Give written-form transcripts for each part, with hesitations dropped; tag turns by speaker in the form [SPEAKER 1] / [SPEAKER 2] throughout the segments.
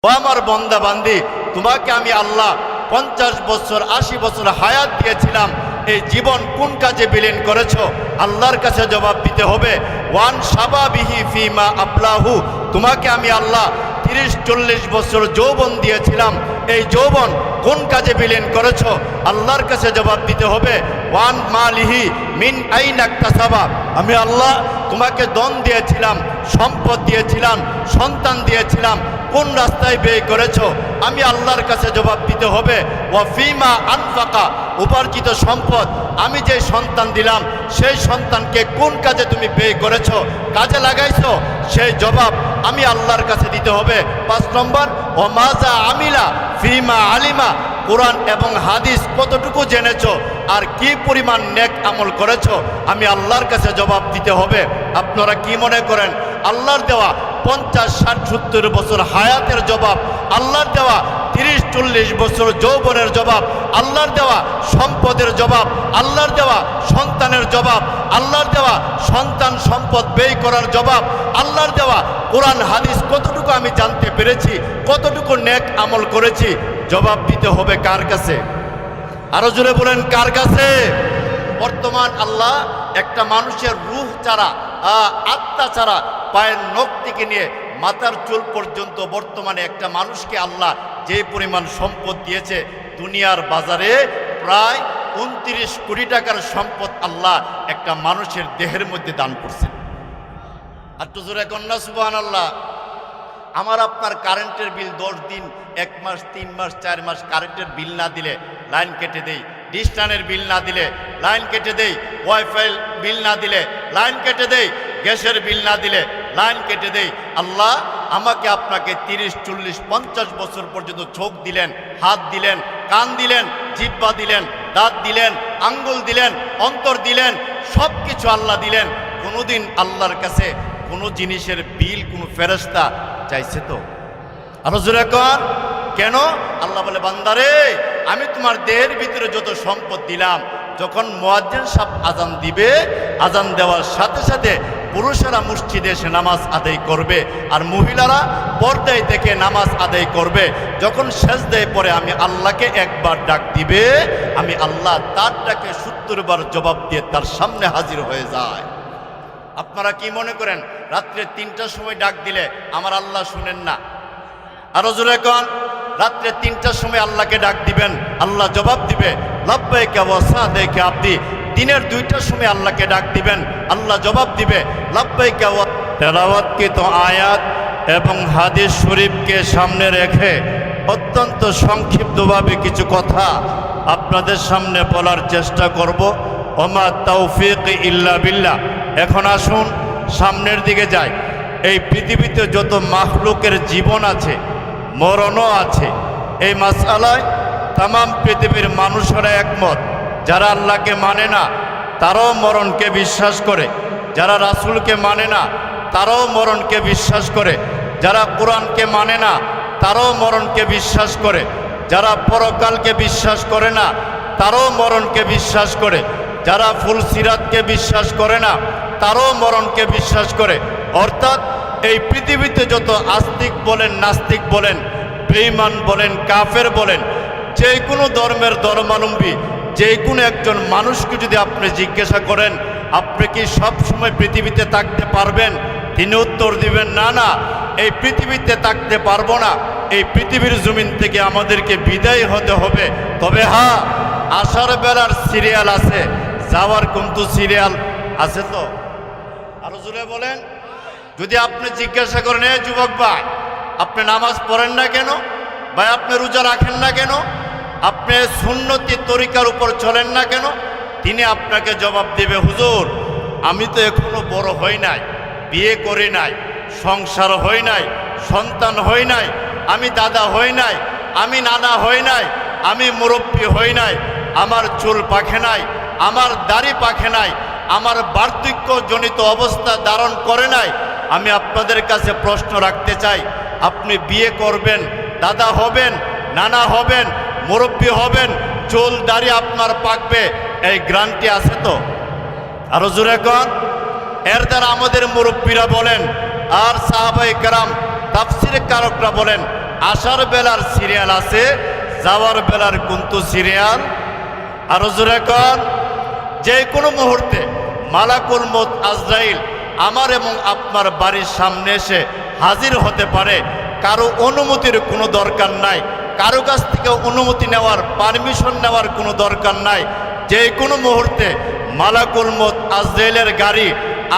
[SPEAKER 1] ও আমার বান্দা বান্দি, তোমাকে আমি আল্লাহ 50 বছর 80 বছর হায়াত দিয়েছিলাম, এই জীবন কোন কাজে বিলীন করেছো? আল্লাহর কাছে জবাব দিতে হবে। ওয়ান শাবাবিহি ফিমা আবলাহু, তোমাকে আমি আল্লাহ 30-40 বছর যৌবন দিয়েছিলাম, এই যৌবন কোন কাজে বিলীন করেছো? আল্লাহর কাছে জবাব দিতে হবে। ওয়ান মালিহি মিন আইনা ইকতাসাবা, আমি আল্লাহ তোমাকে ধন দিয়েছিলাম, সম্পদ দিয়েছিলাম, সন্তান দিয়েছিলাম, কোন রাস্তায় ব্যয় করেছো? আমি আল্লাহর কাছে জবাব দিতে হবে। ওয়া ফিমা আনফাকা, উপার্জিত সম্পদ, আমি যে সন্তান দিলাম সেই সন্তানকে কোন কাজে তুমি ব্যয় করেছো, কাজে লাগাইছো? সেই জবাব আমি আল্লাহর কাছে দিতে হবে। 5 নম্বর, ও মাজা আমিলা ফিমা আলিমা, কোরআন এবং হাদিস কতটুকু জেনেছো আর কি পরিমাণ নেক আমল করেছো, আমি আল্লাহর কাছে জবাব দিতে হবে। আপনারা কি মনে করেন আল্লাহর দেওয়া 50, 60, 70 বছর হায়াতের জবাব, আল্লাহর দেওয়া 30-40 বছর যৌবনের জবাব, আল্লাহর দেওয়া সম্পদের জবাব, আল্লাহর দেওয়া সন্তানের জবাব, আল্লাহর দেওয়া সন্তান সম্পদ ব্যয় করার জবাব, আল্লাহর দেওয়া কোরআন হাদিস কতটুকু আমি জানতে পেরেছি, কতটুকু নেক আমল করেছি, জবাব দিতে হবে কার কাছে? আরো জোরে বলেন, কার কাছে? বর্তমান আল্লাহ একটা মানুষের রূহ ছাড়া, আত্মা ছাড়া, পায়ের নখ থেকে নিয়ে মাথার চুল পর্যন্ত বর্তমানে একটা মানুষকে আল্লাহ যে পরিমাণ সম্পদ দিয়েছে, দুনিয়ার বাজারে প্রায় 29 কোটি টাকার সম্পদ আল্লাহ একটা মানুষের দেহের মধ্যে দান করছেন। আর তো জোরে কন্যা সুবহানাল্লাহ। আমার আপনার কারেন্টের বিল 10 দিন, 1 মাস, 3 মাস, 4 মাস কারেন্টের বিল না দিলে লাইন কেটে দেই, ডিশটানের বিল না দিলে লাইন কেটে দেই, ওয়াইফাই বিল না দিলে লাইন কেটে দেই, গ্যাসের বিল না দিলে লাইন কেটে দেই। আল্লাহ আমাকে আপনাকে 30, 40, 50 বছর পর্যন্ত চোখ দিলেন, হাত দিলেন, কান দিলেন, জিহ্বা দিলেন, দাঁত দিলেন, আঙ্গুল দিলেন, অন্তর দিলেন, সব কিছু আল্লাহ দিলেন। কোনোদিন আল্লাহর কাছে কোনো জিনিসের বিল কোনো ফেরেশতা চাইছে তো? আরো জোরে কর, কেন? আল্লাহ বলে, বান্দারে আমি তোমার দেহের ভিতরে যত সম্পদ দিলাম, যখন মুয়াজ্জিন সাহেব আজান দিবে, আজান দেওয়ার সাথে সাথে পুরুষেরা মসজিদে এসে নামাজ আদায় করবে আর মহিলারা পর্দায় থেকে নামাজ আদায় করবে। যখন সেজদায় পড়ে আমি আল্লাহকে একবার ডাক দিবে, আমি আল্লাহ তার ডাকে 70 বার জবাব দিয়ে তার সামনে হাজির হয়ে যায়। আপনারা কি মনে করেন রাত্রে 3টার সময় ডাক দিলে আমার আল্লাহ শুনেন না? আরো জোরে কোন, রাত্রে 3টার সময় আল্লাহকে ডাক দিবেন, আল্লাহ জবাব দিবে লাব্বাইকা ওয়া সাদাইকা আবদি। দিনের 2টার সময় আল্লাহকে ডাক দিবেন, আল্লাহ জবাব দিবে লাব্বাইকা ওয়া। তেলাওয়াতকৃত আয়াত এবং হাদিস শরীফকে সামনে রেখে অত্যন্ত সংক্ষিপ্তভাবে কিছু কথা আপনাদের সামনে বলার চেষ্টা করব। ওমা তাওফিক ইল্লা বিল্লাহ। এখন আসুন সামনের দিকে যাই। এই পৃথিবীতে যত মাখলুকের জীবন আছে, মরণও আছে, এই মাসআলায় তামাম পৃথিবীর মানুষেরা একমত। যারা আল্লাহকে মানে না তারাও মরণকে বিশ্বাস করে, যারা রাসূলকে মানে না তারাও মরণকে বিশ্বাস করে, যারা কোরআনকে মানে না তারাও মরণকে বিশ্বাস করে, যারা পরকালকে বিশ্বাস করে না তারাও মরণকে বিশ্বাস করে, যারা ফুলসিরাতকে বিশ্বাস করে না তারাও মরণকে বিশ্বাস করে। অর্থাৎ এই পৃথিবীতে যত আস্তিক বলেন, নাস্তিক বলেন, বেঈমান বলেন, কাফের বলেন, যে কোনো ধর্মের ধর্মাবলম্বী যে কোনো একজন মানুষকে যদি আপনি জিজ্ঞাসা করেন আপনি কি সব সময় পৃথিবীতে থাকতে পারবেন, তিনি উত্তর দিবেন না, না এই পৃথিবীতে থাকতে পারবো না, এই পৃথিবীর জমিন থেকে আমাদেরকে বিদায় হতে হবে। তবে হ্যাঁ, আসার বেলার সিরিয়াল আছে, যাওয়ার কিন্তু সিরিয়াল আছে তো? আরো জোরে বলেন। যদি আপনি জিজ্ঞাসা করেন, এ যুবক ভাই আপনি নামাজ পড়েন না কেন, ভাই আপনি রোজা রাখেন না কেন, আপনি সুন্নতি তরিকার উপর চলেন না কেন, তিনি আপনাকে জবাব দেবে, হুজুর আমি তো এখনো বড় হই নাই, বিয়ে করি নাই, সংসার হই নাই, সন্তান হই নাই, আমি দাদা হই নাই, আমি নানা হই নাই, আমি মুরব্বী হই নাই, আমার চুল পাকে নাই, আমার দাড়ি পাকে নাই, আমার বার্ধক্যজনিত অবস্থা ধারণ করে নাই। আমি আপনাদের কাছে প্রশ্ন রাখতে চাই, আপনি বিয়ে করবেন, দাদা হবেন, নানা হবেন, মুরব্বী হবেন, চুল দাড়ি আপনার পাকবে, এই গ্যারান্টি আছে তো? আরো জোরে কোন। এর দ্বারা আমাদের মুরব্বীরা বলেন আর সাহাবায়ে কেরাম তাফসীরের কারকরা বলেন, আসার বেলার সিরিয়াল আছে, যাওয়ার বেলার কিন্তু সিরিয়াল। আরো জোরে কন। যে কোনো মুহূর্তে মালাকুল মউত আজরাইল আমার এবং আপনার বাড়ির সামনে এসে হাজির হতে পারে। কারো অনুমতির কোনো দরকার নাই, কারো কাছ থেকে অনুমতি নেওয়ার, পারমিশন নেওয়ার কোনো দরকার নাই। যে কোনো মুহূর্তে মালাকুল মউত আজরাইলের গাড়ি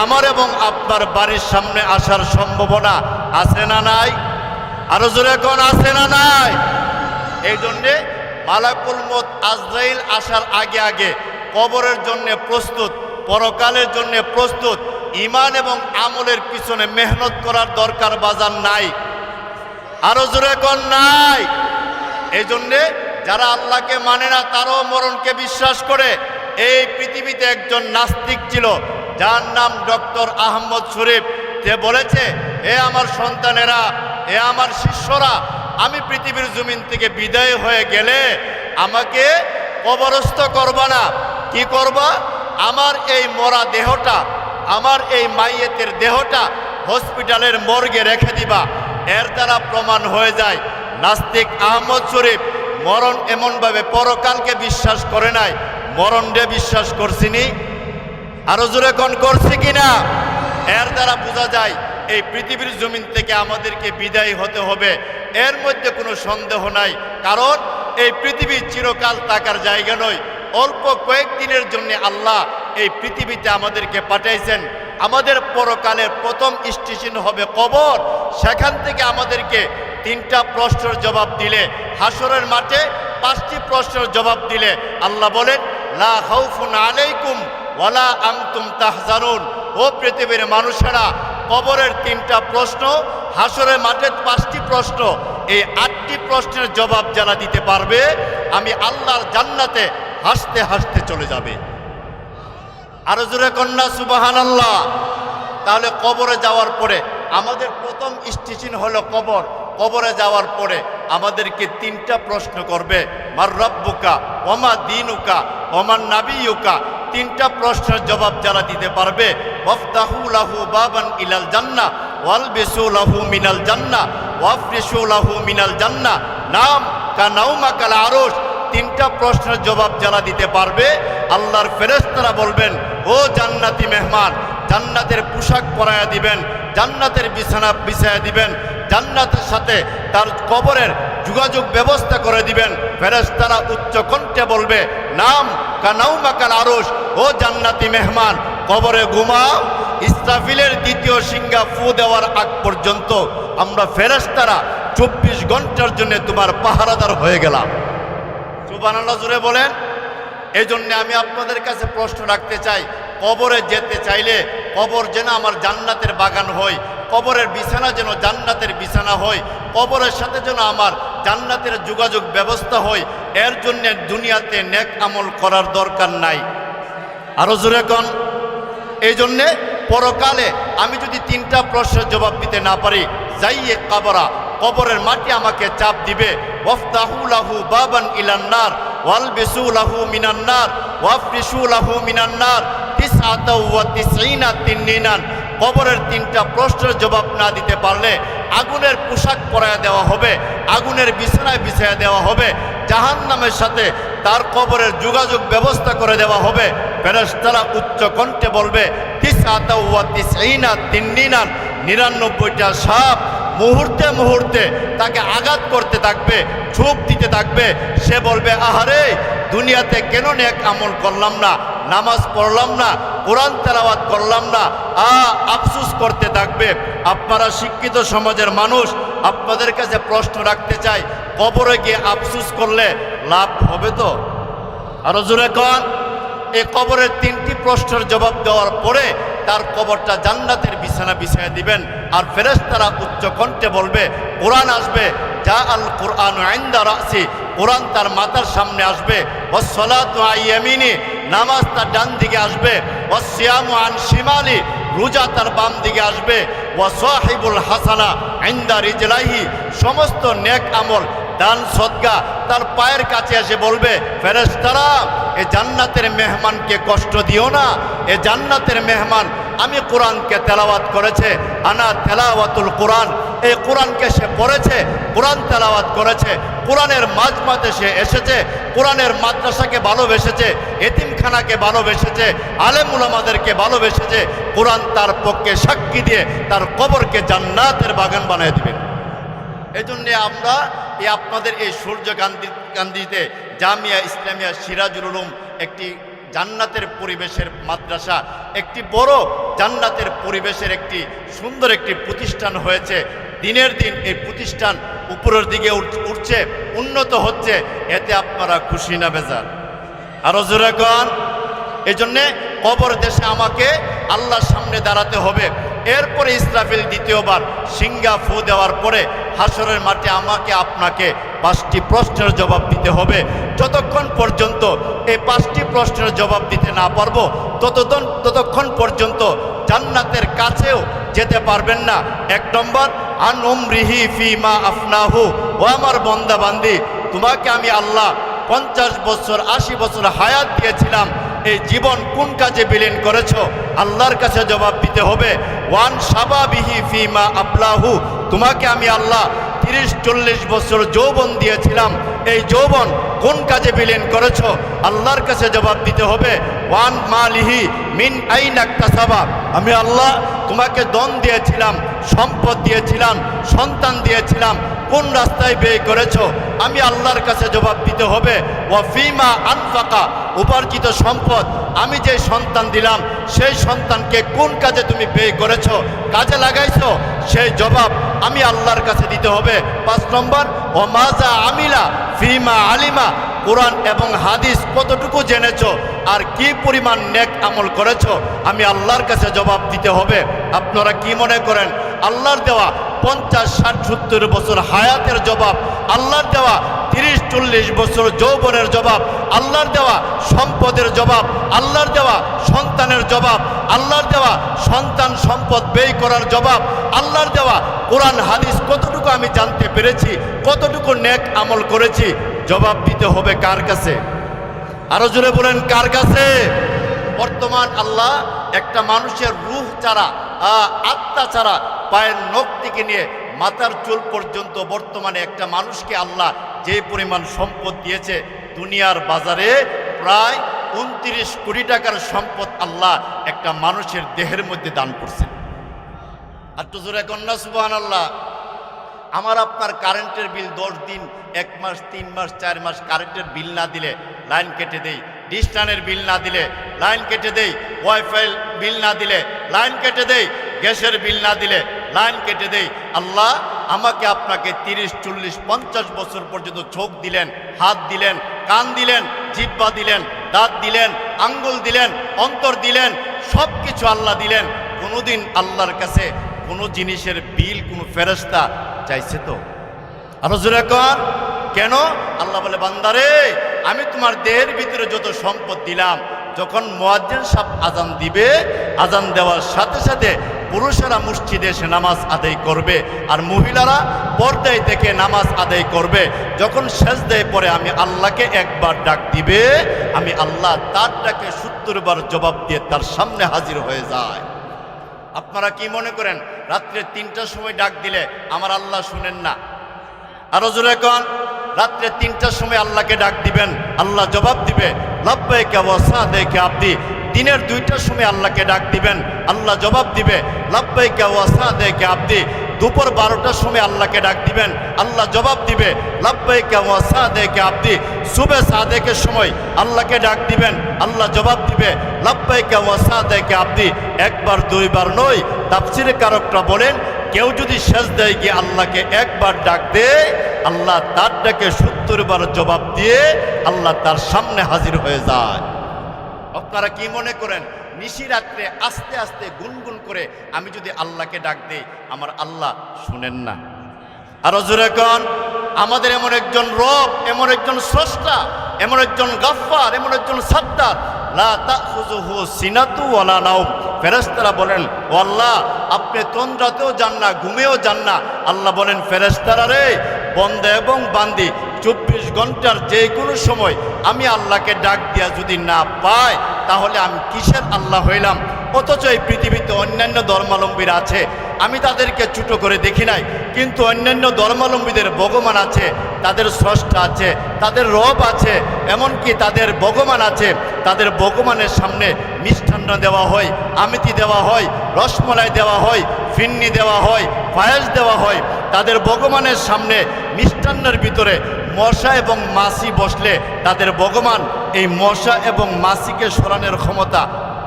[SPEAKER 1] আমার এবং আপনার বাড়ির সামনে আসার সম্ভাবনা আছে না নাই? আরো জোরে কোন আছে না নাই? এই জন্যে মালাকুল মউত আজরাইল আসার আগে আগে কবরের জন্য প্রস্তুত, পরকালের জন্য প্রস্তুত, ঈমান এবং আমলের পিছনে মেহনত করার দরকার বাজার নাই। আরো জোরে কোন নাই? এই জন্যে যারা আল্লাহকে মানে না তারাও মরণকে বিশ্বাস করে। এই পৃথিবীতে একজন নাস্তিক ছিল যার নাম ডক্টর আহমদ শরীফ। যে বলেছে, এ আমার সন্তানেরা, এ আমার শিষ্যরা, আমি পৃথিবীর জমিন থেকে বিদায় হয়ে গেলে আমাকে কবরস্থ করবা না। কি করবা? আমার এই মরা দেহটা, আমার এই মাইয়েতের দেহটা হসপিটালের মর্গে রেখে দিবা। এর দ্বারা প্রমাণ হয়ে যায় নাস্তিক আহমদ শরীফ মরণ এমনভাবে পরকালকে বিশ্বাস করে নাই, মরণকে বিশ্বাস করছিনি। আরো জোরে কোন করছি কিনা? এর দ্বারা বোঝা যায় এই পৃথিবীর জমিন থেকে আমাদেরকে বিদায় হতে হবে, এর মধ্যে কোনো সন্দেহ নাই। কারণ এই পৃথিবী চিরকাল থাকার জায়গা নয়। অল্প কয়েকদিনের জন্য আল্লাহ এই পৃথিবীতে আমাদেরকে পাঠাইছেন। আমাদের পরকালের প্রথম স্টেশন হবে কবর। সেখান থেকে আমাদেরকে 3টা প্রশ্নের জবাব দিলে, হাসরের মাঠে 5টি প্রশ্নের জবাব দিলে আল্লাহ বলেন, লা খাউফুন আলাইকুম ওয়ালা আনতুম তাহজানুন। ও পৃথিবীর মানুষেরা, কবরের 3টা প্রশ্ন, হাসরের মাঠে 5টি প্রশ্ন, এই 8টি প্রশ্নের জবাব যারা দিতে পারবে আমি আল্লাহর জান্নাতে হাসতে হাসতে চলে যাবে। আরো জোরে কন্যা সুবহানাল্লাহ। তাহলে কবরে যাওয়ার পরে আমাদের প্রথম স্টেশন হলো কবর। কবরে যাওয়ার পরে আমাদেরকে 3টা প্রশ্ন করবে, মার রব্বুকা ওমা দীনুকা ওমান নাবিয়ুকা। 3টা প্রশ্নের জবাব যারা দিতে পারবে, ওয়াফতাহু লাহু বাবান ইলাল জান্নাহ ওয়ালবিসু লাহু মিনাল জান্নাহ ওয়াফরিশু লাহু মিনাল জান্নাহ নাম কানাউমাকাল আরশ। 3টা প্রশ্নের জবাব যারা দিতে পারবে আল্লাহর ফেরেশতারা বলবেন, ও জান্নাতি মেহমান, জান্নাতের পোশাক পরায়া দিবেন, জান্নাতের বিছানা বিছায়া দিবেন, জান্নাতের সাথে তার কবরের যোগাযোগ ব্যবস্থা করে দিবেন। ফেরেশতারা উচ্চ কণ্ঠে বলবে, নাম কানাউমাকাল আরশ, ও জান্নাতি মেহমান কবরে ঘুমাও। ইসরাফিলের 2য় সিংহা ফু দেওয়ার আগ পর্যন্ত আমরা ফেরেশতারা 24 ঘন্টার জন্য তোমার পাহারাদার হয়ে গেলাম। সুবহানাল্লাহ জোরে বলেন। এই জন্য আমি আপনাদের কাছে প্রশ্ন রাখতে চাই, কবরে যেতে চাইলে কবর যেন আমার জান্নাতের বাগান হয়, কবরের বিছানা যেন জান্নাতের বিছানা হয়, কবরের সাথে যেন আমার জান্নাতের যোগাযোগ ব্যবস্থা হয়। এর জন্য দুনিয়াতে নেক আমল করার দরকার নাই। আরো জোরে কোন। এই জন্যে পরকালে আমি যদি 3টা প্রশ্নের জবাব দিতে না পারি, যাইয়ে কবরা, কবরের মাটি আমাকে চাপ দিবে, ওয়াফতাহু লাহু বাবান ইলান নার ওয়ালবিসু লাহু মিনান নার ওয়াফরিশু লাহু মিনান নার 99 তিন্নিনান। কবরের 3টা প্রশ্নের জবাব না দিতে পারলে আগুনের পোশাক পরায়া দেওয়া হবে, আগুনের বিছানায় বিছায়া দেওয়া হবে, জাহান্নামের সাথে তার কবরের যোগাযোগ ব্যবস্থা করে দেওয়া হবে। ফেরেশতারা উচ্চ কণ্ঠে বলবে, 99 তিন্নিনান, 99টা সাপ মুহূর্তে মুহূর্তে তাকে আঘাত করতে থাকবে, ছোপ দিতে থাকবে। সে বলবে, আহারে, দুনিয়াতে কেন নেক আমল করলাম না, নামাজ পড়লাম না, কোরআন তেলাওয়াত করলাম না, আফসোস করতে থাকবে। আপনারা শিক্ষিত সমাজের মানুষ, আপনাদের কাছে প্রশ্ন রাখতে চাই, কবরে গিয়ে আফসোস করলে লাভ হবে তো? আরো জোরে কোন। এই কবরের 3টি প্রশ্নের জবাব দেওয়ার পরে তার কবরটা জান্নাতের বিছানা বিছায়া দিবেন। আর ফেরেশতারা উচ্চ কণ্ঠে বলবে, কোরআন আসবে, যা আল কোরআন ইনদা রাসি, কোরআন তার মাথার সামনে আসবে, ওয়াসসালাতু আন ইয়ামিনি, নামাজ তার ডান দিকে আসবে, ওয়াসসিয়ামু আন শিমালি, রোজা তার বাম দিকে আসবে, ওয়াসাহিবুল হাসানা ইনদা রিজলাইহি, সমস্ত নেক আমল দান সদকা তার পায়ের কাছে এসে বলবে, ফেরেশতারা, এ জান্নাতের মেহমানকে কষ্ট দিও না, এ জান্নাতের মেহমান আমি কোরআনকে তেলাওয়াত করেছে, আনা তেলাওয়াতুল কোরআন, এই কোরআনকে সে পড়েছে, কোরআন তেলাওয়াত করেছে, কোরআনের মাঝমাতে সে এসেছে, কোরআনের মাদ্রাসাকে ভালোবেসেছে, এতিমখানাকে ভালোবেসেছে, আলেম উলামাদেরকে ভালোবেসেছে, কোরআন তার পক্ষে সাক্ষী দিয়ে তার কবরকে জান্নাতের বাগান বানিয়ে দিবেন। এই জন্যে আমরা আপনাদের এই সূর্যকান্দিতে জামিয়া ইসলামিয়া সিরাজুল উলুম একটি জান্নাতের পরিবেশের মাদ্রাসা, একটি বড় জান্নাতের পরিবেশের একটি সুন্দর একটি প্রতিষ্ঠান হয়েছে। দিনের দিন এই প্রতিষ্ঠান উপরের দিকে উঠছে, উন্নত হচ্ছে। এতে আপনারা খুশি না বেজার? আরো জোরে কোন? এই জন্যে কবর দেশে আমাকে আল্লাহর সামনে দাঁড়াতে হবে। এরপরে ইসরাফিল দ্বিতীয়বার সিঙ্গা ফু দেওয়ার পরে হাসরের মাঠে আমাকে আপনাকে 5টি প্রশ্নের জবাব দিতে হবে। যতক্ষণ পর্যন্ত এই 5টি প্রশ্নের জবাব দিতে না পারবো ততক্ষণ পর্যন্ত জান্নাতের কাছেও যেতে পারবেন না। 1 নম্বর, আন উমরিহি ফিমা আফনাহু। ও আমার বান্দা বান্দি, তোমাকে আমি আল্লাহ 50 বছর 80 বছর হায়াত দিয়েছিলাম, এই জীবন কোন কাজে বিলীন করেছো? আল্লাহর কাছে জবাব দিতে হবে। ওয়ান শাবাবিহি ফিমা আবলাহু। তোমাকে আমি আল্লাহ 30-40 বছর যৌবন দিয়েছিলাম, এই যৌবন কোন কাজে বিলীন করেছো? আল্লাহর কাছে জবাব দিতে হবে। ওয়ান মালিহি মিন আইনা ইকতাসাবা। আমি আল্লাহ তোমাকে ধন দিয়েছিলাম, সম্পদ দিয়েছিলাম, সন্তান দিয়েছিলাম, কোন রাস্তায় ব্যয় করেছো? আমি আল্লাহর কাছে জবাব দিতে হবে। ওয়া ফিমা আনফাকা। উপার্জিত সম্পদ, আমি যে সন্তান দিলাম সেই সন্তানকে কোন কাজে তুমি ব্যয় করেছো, কাজে লাগাইছো? সেই জবাব আমি আল্লাহর কাছে দিতে হবে। 5 নম্বর, ও মাজা আমিলা ফিমা আলিমা। কোরআন এবং হাদিস কতটুকু জেনেছো আর কি পরিমাণ নেক আমল করেছো? আমি আল্লাহর কাছে জবাব দিতে হবে। আপনারা কি মনে করেন আল্লাহর দেওয়া 50, 60, 70 বছর হায়াতের জবাব, আল্লাহর দেওয়া 30-40 বছর যৌবনের জবাব, আল্লাহর দেওয়া সম্পদের জবাব, আল্লাহর দেওয়া সন্তানের জবাব, আল্লাহর দেওয়া সন্তান সম্পদ ব্যয় করার জবাব, আল্লাহর দেওয়া কোরআন হাদিস কতটুকু আমি জানতে পেরেছি, কতটুকু নেক আমল করেছি? জবাব দিতে হবে কার কাছে? আরো জোরে বলেন, কার কাছে? বর্তমান আল্লাহ একটা মানুষের রূহ ছাড়া, আত্মা ছাড়া, পায়ের নখ থেকে নিয়ে মাথার চুল পর্যন্ত বর্তমানে একটা মানুষকে আল্লাহ যে পরিমাণ সম্পদ দিয়েছে, দুনিয়ার বাজারে প্রায় 29 কোটি টাকার সম্পদ আল্লাহ একটা মানুষের দেহের মধ্যে দান করছেন। আর তো জোরে কন্যা সুবহানাল্লাহ। আমার আপনার কারেন্টের বিল 10 দিন, 1 মাস, 3 মাস, 4 মাস কারেন্টের বিল না দিলে লাইন কেটে দেই, ডিশটানের বিল না দিলে লাইন কেটে দেই, ওয়াইফাই বিল না দিলে লাইন কেটে দেই, গ্যাসের বিল না দিলে লাইন কেটে দেই। আল্লাহ আমাকে আপনাকে 30, 40, 50 বছর পর্যন্ত চোখ দিলেন, হাত দিলেন, কান দিলেন, জিহ্বা দিলেন, দাঁত দিলেন, আঙ্গুল দিলেন, অন্তর দিলেন, সব কিছু আল্লাহ দিলেন। কোনোদিন আল্লাহর কাছে কোনো জিনিসের বিল কোনো ফেরেশতা চাইছে তো? আরো জোরে কর। কেন? আল্লাহ বলে, বান্দারে আমি তোমার দেহের ভিতরে যত সম্পদ দিলাম, যখন মুয়াজ্জিন সাহেব আজান দিবে, আজান দেওয়ার সাথে সাথে পুরুষেরা মসজিদে এসে নামাজ আদায় করবে আর মহিলারা পর্দায় থেকে নামাজ আদায় করবে। যখন সেজদায় পড়ে আমি আল্লাহকে একবার ডাক দিবে, আমি আল্লাহ তার ডাকে 70 বার জবাব দিয়ে তার সামনে হাজির হয়ে যায়। আপনারা কি মনে করেন রাত্রে 3টার সময় ডাক দিলে আমার আল্লাহ শুনেন না? আরো জোরে কোন? রাত্রে 3টার সময় আল্লাহকে ডাক দিবেন, আল্লাহ জবাব দিবে লাব্বাইকা ওয়া সাদাইকা আবদি। দিনের 2টার সময় আল্লাহকে ডাক দিবেন, আল্লাহ জবাব দিবে লাব্বাইকা ওয়া সাদাইকা আবদি। দুপুর 12টার সময় আল্লাহকে ডাক দিবেন, আল্লাহ জবাব দিবে লাব্বাইকা ওয়া সাদাইকা আবদি। সুবে সাদেকের সময় আল্লাহকে ডাক দিবেন, আল্লাহ জবাব দিবে লাব্বাইকা ওয়া সাদাইকা আবদি। একবার 2 বার নয়। তাফসীরে কারকরা বলেন, কেউ যদি সেজদায় গিয়ে আল্লাহকে একবার ডাক দেয়, আল্লাহ তার ডাকে 70 বার জবাব দিয়ে আল্লাহ তার সামনে হাজির হয়ে যায়। আপনারা কি মনে করেন নিশি রাত্রে আস্তে আস্তে গুনগুন করে আমি যদি আল্লাহকে ডাক দেই আমার আল্লাহ শুনেন না? আরো জোরে কোন? আমাদের এমন একজন রব, এমন একজন স্রষ্টা, এমন একজন গাফফার, এমন একজন সাত্তার, লা তাখুযুহু সিনাতু ওয়ালা নাওম। ফেরেশতারা বলেন, ও আল্লাহ আপনি তন্দ্রাতেও যান না, ঘুমেও যান না। আল্লাহ বলেন, ফেরেশতারা রে, বন্দা এবং বান্দি 24 ঘন্টার যে কোনো সময় আমি আল্লাহকে ডাক দিয়া যদি না পাই, তাহলে আমি কিসের আল্লাহ হইলাম? অথচ এই পৃথিবীতে অন্যান্য ধর্মাবলম্বীরা আছে, আমি তাদেরকে ছোট করে দেখি নাই, কিন্তু অন্যান্য ধর্মাবলম্বীদের ভগবান আছে, তাদের স্রষ্টা আছে, তাদের রব আছে, এমনকি তাদের ভগবান আছে। তাদের ভগবানের সামনে মিষ্টান্ন দেওয়া হয়, আমিতি দেওয়া হয়, রসমলাই দেওয়া হয়, ফিন্নি দেওয়া হয়, পায়েস দেওয়া হয়। তাদের ভগবানের সামনে মিষ্টান্নের ভিতরে মশা এবং মাছি বসলে তাদের ভগবান এই মশা এবং মাছিকে সরানোর ক্ষমতা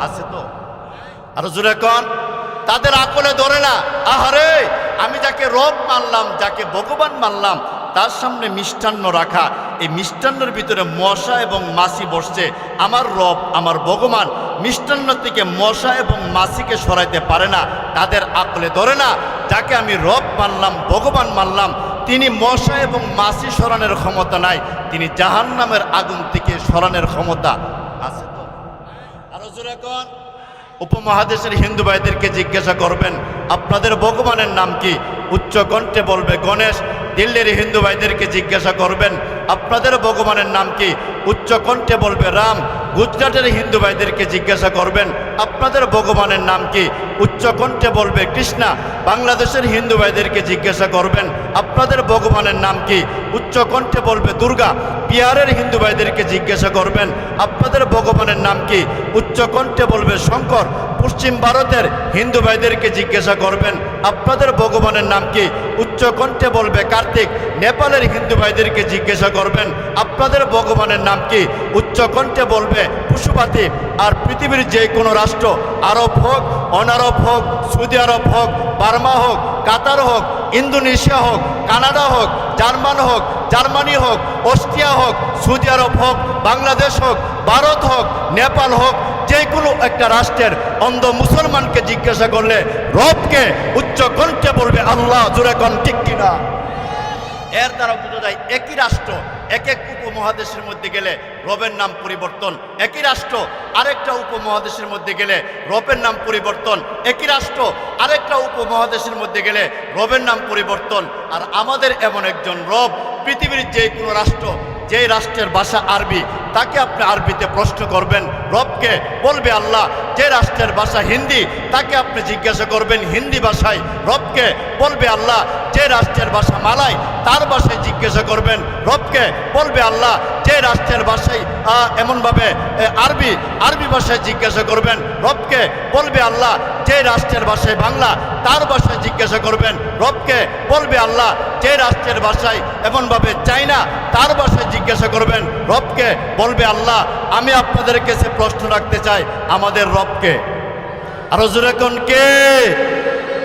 [SPEAKER 1] আছে তো? আর জোরে কোন? তাদের আকলে ধরে না। আহারে, আমি যাকে রব মানলাম, যাকে ভগবান মানলাম, তার সামনে মিষ্টান্ন রাখা, এই মিষ্টান্নের ভিতরে মশা এবং মাছি বসছে, আমার রব, আমার ভগবান মিষ্টান্ন থেকে মশা এবং মাছিকে সরাইতে পারে না। তাদের আকলে ধরে না, যাকে আমি রব মানলাম, ভগবান মানলাম, তিনি মশা এবং মাছি সরানোর ক্ষমতা নাই, তিনি জাহান্নামের আগুন থেকে সরানোর ক্ষমতা আছে তো? আরো জোরে কোন? উপমহাদেশের হিন্দু ভাইদেরকে জিজ্ঞাসা করবেন, আপনাদের ভগবানের নাম কি? উচ্চ কণ্ঠে বলবে গণেশ। দিল্লির হিন্দু ভাইদেরকে জিজ্ঞাসা করবেন, আপনাদের ভগবানের নাম কি? উচ্চ কণ্ঠে বলবে রাম। গুজরাটের হিন্দু ভাইদেরকে জিজ্ঞাসা করবেন, আপনাদের ভগবানের নাম কি? উচ্চ কণ্ঠে বলবে কৃষ্ণা। বাংলাদেশের হিন্দু ভাইদেরকে জিজ্ঞাসা করবেন, আপনাদের ভগবানের নাম কি? উচ্চ কণ্ঠে বলবে দুর্গা। বিহারের হিন্দু ভাইদেরকে জিজ্ঞাসা করবেন, আপনাদের ভগবানের নাম কি? উচ্চ কণ্ঠে বলবে শঙ্কর। পশ্চিম ভারতের হিন্দু ভাইদেরকে জিজ্ঞাসা করবেন, আপনাদের ভগবানের নাম কি? উচ্চ কণ্ঠে বলবে কার্তিক। নেপালের হিন্দু ভাইদেরকে জিজ্ঞাসা করবেন, আপনাদের ভগবানের নাম কি? উচ্চ কণ্ঠে বলবে পশুপাতি। আর পৃথিবীর যে কোনো রাষ্ট্র, আরব হোক, অনারব হোক, সৌদি আরব হোক, বার্মা হোক, কাতার হোক, ইন্দোনেশিয়া হোক, কানাডা হোক, জার্মানি হোক, অস্ট্রিয়া হোক, সৌদি আরব হোক, বাংলাদেশ হোক, ভারত হোক, নেপাল হোক, যে কোনো একটা রাষ্ট্রের অন্ধ মুসলমানকে জিজ্ঞাসা করলে রবকে উচ্চ কণ্ঠে বলবে আল্লাহ। জোরে কোন ঠিক কিনা? এর দ্বারা বোঝা যায় একই রাষ্ট্র এক এক উপমহাদেশের মধ্যে গেলে রবের নাম পরিবর্তন, একই রাষ্ট্র আরেকটা উপমহাদেশের মধ্যে গেলে রবের নাম পরিবর্তন, একই রাষ্ট্র আরেকটা উপমহাদেশের মধ্যে গেলে রবের নাম পরিবর্তন। আর আমাদের এমন একজন রব, পৃথিবীর যে কোনো রাষ্ট্র, যে রাষ্ট্রের ভাষা আরবি, তাকে আপনি আরবিতে প্রশ্ন করবেন, রবকে বলবে আল্লাহ। যে রাষ্ট্রের ভাষা হিন্দি, তাকে আপনি জিজ্ঞাসা করবেন হিন্দি ভাষায়, রবকে বলবে আল্লাহ। যে রাষ্ট্রের ভাষা মালাই, তার ভাষায় জিজ্ঞাসা করবেন, রবকে বলবে আল্লাহ। যে রাষ্ট্রের ভাষায় এমনভাবে আরবি ভাষায় জিজ্ঞাসা করবেন, রবকে বলবে আল্লাহ। যে রাষ্ট্রের ভাষায় বাংলা, তার ভাষায় জিজ্ঞাসা করবেন, রবকে বলবে আল্লাহ। যে রাষ্ট্রের ভাষায় এমনভাবে চাইনা, তার ভাষায় জিজ্ঞাসা করবেন, রবকে বলবে আল্লাহ। আমি আপনাদের কাছে প্রশ্ন রাখতে চাই, আমাদের রবকে? আরো জোরে কোন কে?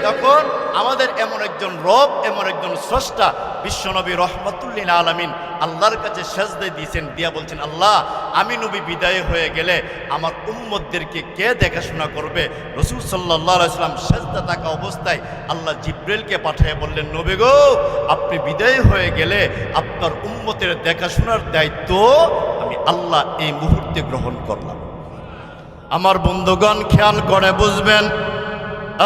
[SPEAKER 1] তখন আমাদের এমন একজন রব, এমন একজন স্রষ্টা, বিশ্বনবী রহমতুল্লিল আলামিন আল্লাহর কাছে সেজদা দিয়েছেন, দিয়া বলছেন আল্লাহ, আমি নবী বিদায় হয়ে গেলে আমার উম্মতদেরকে কে দেখাশোনা করবে? রাসূল সাল্লাল্লাহু আলাইহি ওয়াসাল্লাম সেজদা থাকা অবস্থায় আল্লাহ জিব্রাইলকে পাঠিয়ে বললেন, নবী গো, আপনি বিদায় হয়ে গেলে আপনার উম্মতের দেখাশোনার দায়িত্ব আমি আল্লাহ এই মুহূর্তে গ্রহণ করলাম। আমার বন্ধুগণ, খেয়াল করে বুঝবেন,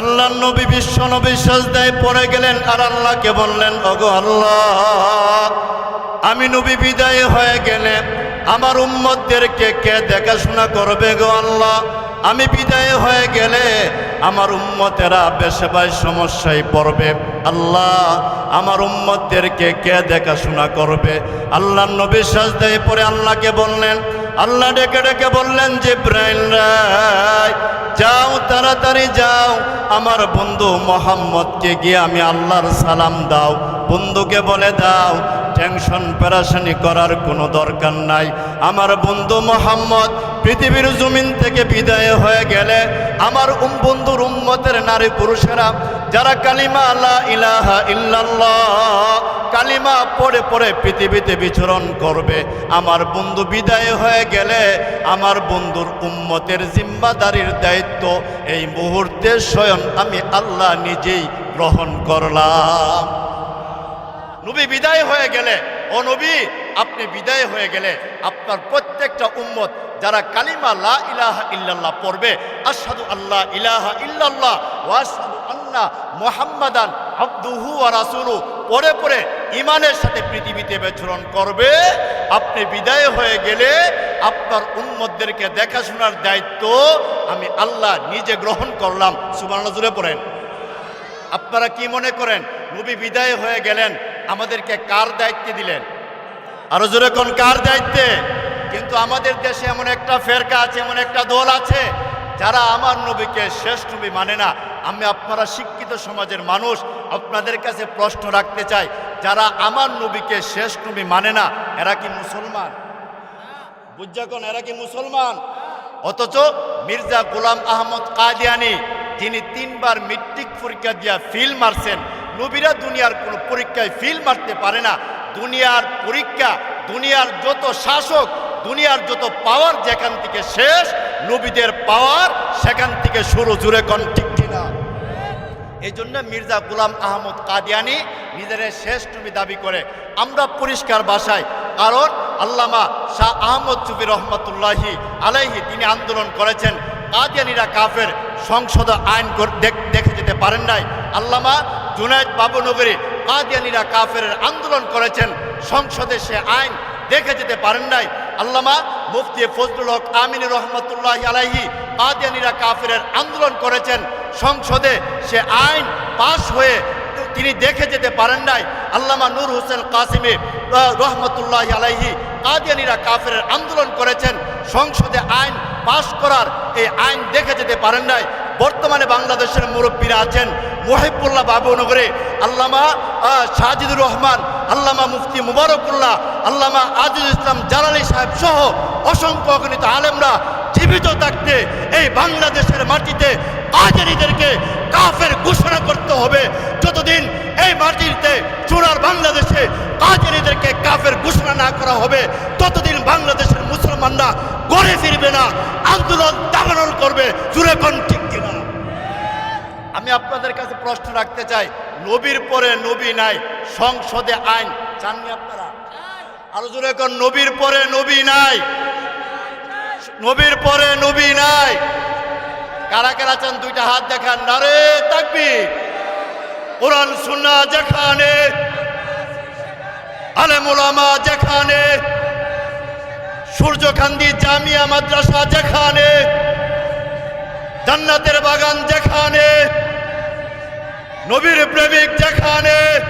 [SPEAKER 1] আল্লাহ নবী বিশ্ব নবী সেজদায় পড়ে গেলেন, আর আল্লাহকে বললেন, ওগো আল্লাহ, আমি নবী বিদায় হয়ে গেলে আমার উম্মতদেরকে কে দেখাশোনা করবে গো আল্লাহ? আমি বিদায় হয়ে গেলে আমার উম্মতেরা বেশবাই সমস্যায় পড়বে, আল্লাহ আমার উম্মতদেরকে কে দেখাশোনা করবে? আল্লাহ নবী সেজদায় পড়ে আল্লাহকে বললেন, আল্লাহ ডেকে ডেকে বললেন, জিব্রাইল যাও, তাড়াতাড়ি যাও, আমার বন্ধু মোহাম্মদকে গিয়ে আমি আল্লাহর সালাম দাও। বন্ধুকে বলে দাও, টেনশন পেরেশানি করার কোনো দরকার নাই। আমার বন্ধু মোহাম্মদ পৃথিবীর জমিন থেকে বিদায় হয়ে গেলে আমার বন্ধুর উম্মতের নারী পুরুষেরা যারা কালিমা লা ইলাহা ইল্লাল্লাহ কালিমা পড়ে পড়ে পৃথিবীতে বিচরণ করবে, আমার বন্ধু বিদায় হয়ে গেলে আমার বন্ধুর উম্মতের জিম্মাদারির দায়িত্ব এই মুহূর্তে স্বয়ং আমি আল্লাহ নিজেই গ্রহণ করলাম। নবী বিদায় হয়ে গেলে, ও নবী আপনি বিদায় হয়ে গেলে আপনার প্রত্যেকটা উম্মত যারা কালিমা লা ইলাহা ইল্লাল্লাহ পড়বে, আশহাদু আল্লা ইলাহা ইল্লাল্লাহ ওয়া আশহাদু আন্না মুহাম্মাদান আবদুহু ওয়া রাসূলু পরে পরে ঈমানের সাথে পৃথিবীতে বিচরণ করবে, আপনি বিদায় হয়ে গেলে আপনার উম্মতদেরকে দেখাশোনার দায়িত্ব আমি আল্লাহ নিজে গ্রহণ করলাম। সুবহানাল্লাহ জোরে পড়েন। আপনারা কি মনে করেন নবী বিদায় হয়ে গেলেন, আমাদেরকে কার দায়িত্বে দিলেন? আরো জোরে কোন কার দায়িত্বে? কিন্তু আমাদের দেশে এমন একটা ফেরকা আছে, এমন একটা দল আছে যারা আমার নবীকে শেষ নবী মানে না। আমি আপনারা শিক্ষিত সমাজের মানুষ, আপনাদের কাছে প্রশ্ন রাখতে চাই, যারা আমার নবীকে শেষ নবী মানে না এরা কি মুসলমান? বুঝা কোন এরা কি মুসলমান? অথচ মির্জা গোলাম আহমদ কাদিয়ানি যিনি 3 বার মেট্রিক পরীক্ষা দিয়া ফেল মারছেন, নবীরা দুনিয়ার কোনো পরীক্ষায় ফেল মারতে পারে না। দুনিয়ার পরীক্ষা, দুনিয়ার যত শাসক, দুনিয়ার যত পাওয়ার যেখান থেকে শেষ, নবীদের পাওয়ার সেখান থেকে শুরু। জুড়ে কোন ঠিক কিনা? এই জন্য মির্জা গোলাম আহমদ কাদিয়ানি নিজের শেষ নবী দাবি করে। আমরা পরিষ্কার ভাষায়, কারণ আল্লামা শাহ আহমদ সুফি রহমতুল্লাহি আলাইহি তিনি আন্দোলন করেছেন কাদিয়ানিরা কাফের, সংসদ আইন দেখে যেতে পারেন নাই। আল্লামা জুনায়েদ বাবুনগরী কাদিয়ানিরা কাফের আন্দোলন করেছেন, সংসদে সে আইন দেখে যেতে পারেন নাই। আল্লামা মুফতি ফজলুল হক আমিনী রহমতুল্লাহি আলাইহি কাদিয়ানিরা কাফের আন্দোলন করেছেন, সংসদে সে আইন পাশ হয়ে তিনি দেখে যেতে পারেন নাই। আল্লামা নূর হোসেন কাসিমি রহমতুল্লাহি আলাইহি কাদিয়ানিরা কাফের আন্দোলন করেছেন, সংসদে আইন পাশ করার এই আইন দেখে যেতে পারেন নাই। বর্তমানে বাংলাদেশের মুরব্বীরা আছেন মুহিবুল্লাহ বাবুনগরে, আল্লামা সাজিদুর রহমান, আল্লামা মুফতি মুবারকুল্লাহ, আল্লামা আজিজুল ইসলাম জালালী সাহেব সহ অসংখ্য অগণিত আলেমরা জীবিত থাকতে এই বাংলাদেশের মাটিতে কাদিয়ানীদেরকে কাফের ঘোষণা করতে হবে। যতদিন এই মাটিতে চূড়ার বাংলাদেশে কাদিয়ানীদেরকে কাফের ঘোষণা না করা হবে, ততদিন বাংলাদেশের মুসলমানরা গড়ে ফিরবে না, আন্দোলন দাবানল করবে। জুড়ে কোন ঠিক কিনা? আমি আপনাদের কাছে প্রশ্ন রাখতে চাই, নবীর পরে নবী নাই, সংসদে আইন চাননি আপনারা? আরো জোরে কোন নবীর পরে নবী নাই, নবীর পরে নবী নাই। কারা কারা চান দুইটা হাত দেখান। নারে তাকবীর। কোরআন সুন্নাহ যেখানে, আলেম ওলামা যেখানে, সূর্যকান্দি জামিয়া মাদ্রাসা যেখানে, জান্নাতের বাগান যেখানে, নবীর প্রেমিক যেখানে,